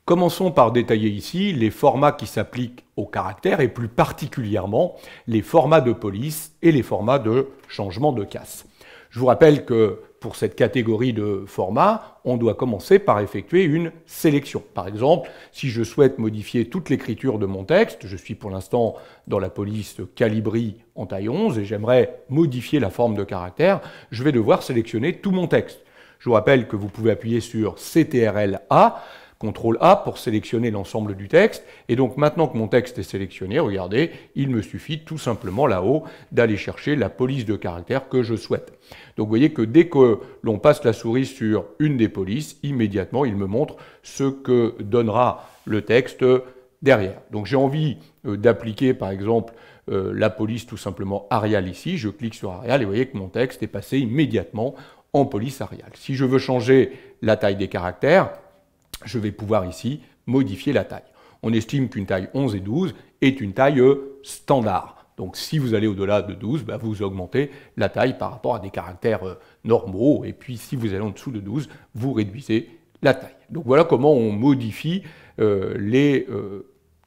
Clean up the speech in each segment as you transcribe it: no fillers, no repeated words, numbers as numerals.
Commençons par détailler ici les formats qui s'appliquent aux caractères et plus particulièrement les formats de police et les formats de changement de casse. Je vous rappelle que pour cette catégorie de formats, on doit commencer par effectuer une sélection. Par exemple, si je souhaite modifier toute l'écriture de mon texte, je suis pour l'instant dans la police Calibri en taille 11 et j'aimerais modifier la forme de caractère, je vais devoir sélectionner tout mon texte. Je vous rappelle que vous pouvez appuyer sur CTRL-A, CTRL-A pour sélectionner l'ensemble du texte. Et donc maintenant que mon texte est sélectionné, regardez, il me suffit tout simplement là-haut d'aller chercher la police de caractère que je souhaite. Donc vous voyez que dès que l'on passe la souris sur une des polices, immédiatement il me montre ce que donnera le texte derrière. Donc j'ai envie d'appliquer par exemple la police tout simplement Arial ici. Je clique sur Arial et vous voyez que mon texte est passé immédiatement en police Arial. Si je veux changer la taille des caractères, je vais pouvoir ici modifier la taille. On estime qu'une taille 11 et 12 est une taille standard. Donc si vous allez au-delà de 12, vous augmentez la taille par rapport à des caractères normaux. Et puis si vous allez en dessous de 12, vous réduisez la taille. Donc voilà comment on modifie les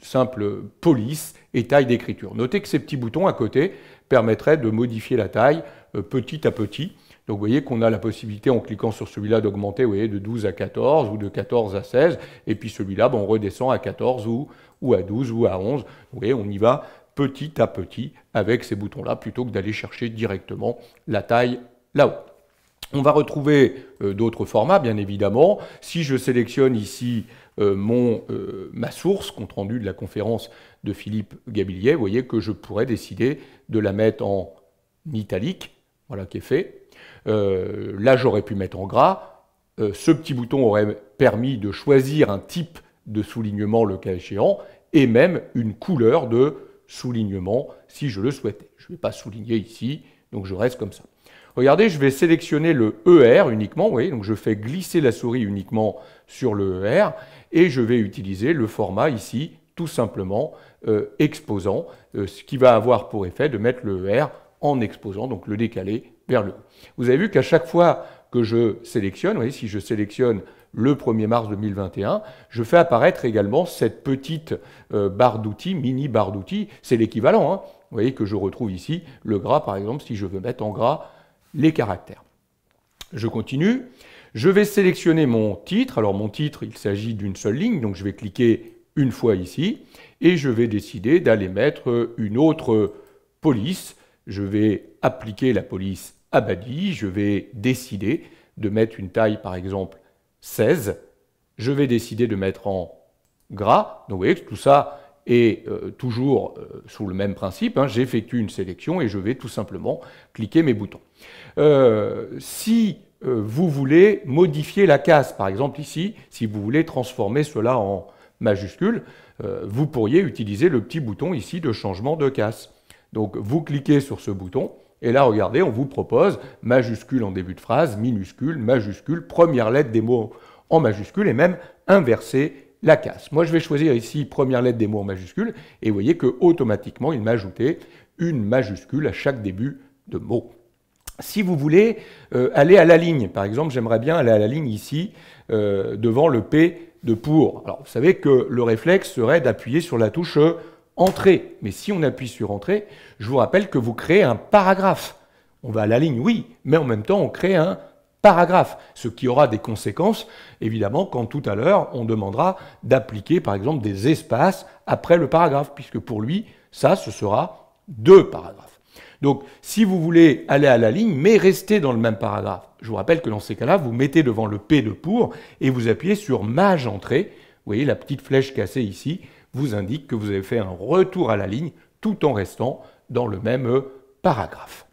simples polices et tailles d'écriture. Notez que ces petits boutons à côté permettraient de modifier la taille petit à petit. Donc vous voyez qu'on a la possibilité, en cliquant sur celui-là, d'augmenter de 12 à 14 ou de 14 à 16. Et puis celui-là, on redescend à 14 ou à 12 ou à 11. Vous voyez, on y va petit à petit avec ces boutons-là, plutôt que d'aller chercher directement la taille là-haut. On va retrouver d'autres formats, bien évidemment. Si je sélectionne ici ma source, compte rendu de la conférence de Philippe Gabillier, vous voyez que je pourrais décider de la mettre en italique. Voilà qui est fait. Là, j'aurais pu mettre en gras. Ce petit bouton aurait permis de choisir un type de soulignement, le cas échéant, et même une couleur de soulignement, si je le souhaitais. Je ne vais pas souligner ici, donc je reste comme ça. Regardez, je vais sélectionner le ER uniquement. Vous voyez, donc je fais glisser la souris uniquement sur le ER, et je vais utiliser le format ici, tout simplement exposant, ce qui va avoir pour effet de mettre le ER en exposant, donc le décaler vers le haut. Vous avez vu qu'à chaque fois que je sélectionne, vous voyez, si je sélectionne le 1er mars 2021, je fais apparaître également cette petite barre d'outils, mini barre d'outils, c'est l'équivalent. Hein. Vous voyez que je retrouve ici le gras, par exemple, si je veux mettre en gras les caractères. Je continue. Je vais sélectionner mon titre. Alors mon titre, il s'agit d'une seule ligne, donc je vais cliquer une fois ici, et je vais décider d'aller mettre une autre police. Je vais appliquer la police Abadi, je vais décider de mettre une taille par exemple 16, je vais décider de mettre en gras, donc vous voyez que tout ça est toujours sous le même principe, hein. J'effectue une sélection et je vais tout simplement cliquer mes boutons. Si vous voulez modifier la case, par exemple ici, si vous voulez transformer cela en majuscule, vous pourriez utiliser le petit bouton ici de changement de case. Donc vous cliquez sur ce bouton, et là regardez, on vous propose majuscule en début de phrase, minuscule, majuscule, première lettre des mots en majuscule, et même inverser la case. Moi je vais choisir ici première lettre des mots en majuscule, et vous voyez que automatiquement il m'a ajouté une majuscule à chaque début de mot. Si vous voulez aller à la ligne, par exemple j'aimerais bien aller à la ligne ici, devant le P de pour. Alors vous savez que le réflexe serait d'appuyer sur la touche Entrée. Mais si on appuie sur Entrée, je vous rappelle que vous créez un paragraphe. On va à la ligne, oui, mais en même temps, on crée un paragraphe, ce qui aura des conséquences, évidemment, quand tout à l'heure, on demandera d'appliquer, par exemple, des espaces après le paragraphe, puisque pour lui, ça, ce sera 2 paragraphes. Donc, si vous voulez aller à la ligne, mais rester dans le même paragraphe, je vous rappelle que dans ces cas-là, vous mettez devant le P de pour et vous appuyez sur Maj Entrée. Vous voyez la petite flèche cassée ici vous indique que vous avez fait un retour à la ligne tout en restant dans le même paragraphe.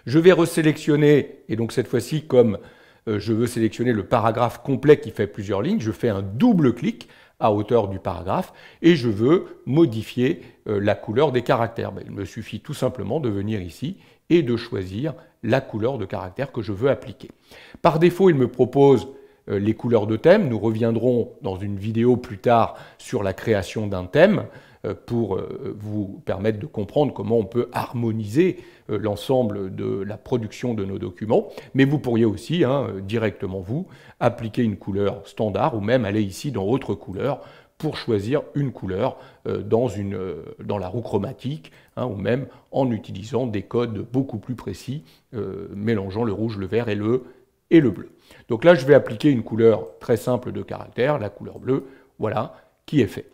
Je vais resélectionner, et donc cette fois-ci, comme je veux sélectionner le paragraphe complet qui fait plusieurs lignes, je fais un double clic à hauteur du paragraphe et je veux modifier la couleur des caractères. Il me suffit tout simplement de venir ici et de choisir la couleur de caractère que je veux appliquer. Par défaut, il me propose les couleurs de thème. Nous reviendrons dans une vidéo plus tard sur la création d'un thème. pour vous permettre de comprendre comment on peut harmoniser l'ensemble de la production de nos documents. Mais vous pourriez aussi, directement vous, appliquer une couleur standard ou même aller ici dans autre couleur pour choisir une couleur dans la roue chromatique, ou même en utilisant des codes beaucoup plus précis, mélangeant le rouge, le vert et le bleu. Donc là, je vais appliquer une couleur très simple de caractère, la couleur bleue, voilà, qui est fait.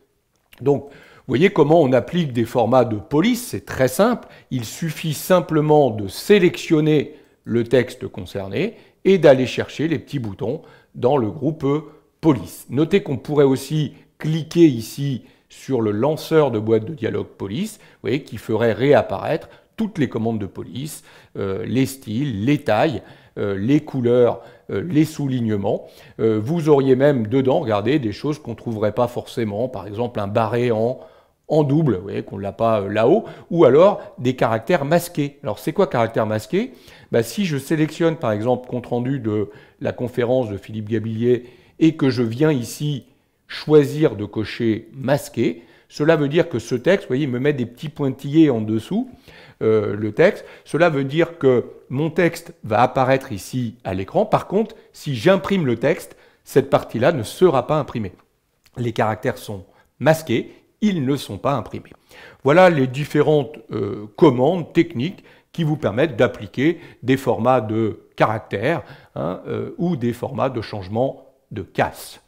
Donc, vous voyez comment on applique des formats de police, c'est très simple. Il suffit simplement de sélectionner le texte concerné et d'aller chercher les petits boutons dans le groupe police. Notez qu'on pourrait aussi cliquer ici sur le lanceur de boîte de dialogue police, vous voyez, qui ferait réapparaître toutes les commandes de police, les styles, les tailles, les couleurs, les soulignements. Vous auriez même dedans, regardez, des choses qu'on ne trouverait pas forcément, par exemple un barré en double, vous voyez qu'on ne l'a pas là-haut, ou alors des caractères masqués. Alors c'est quoi caractères masqués? Si je sélectionne par exemple compte rendu de la conférence de Philippe Gabillier et que je viens ici choisir de cocher masqué, cela veut dire que ce texte, vous voyez, il me met des petits pointillés en dessous, le texte. Cela veut dire que mon texte va apparaître ici à l'écran. Par contre, si j'imprime le texte, cette partie-là ne sera pas imprimée. Les caractères sont masqués, ils ne sont pas imprimés. Voilà les différentes commandes techniques qui vous permettent d'appliquer des formats de caractères ou des formats de changement de casse.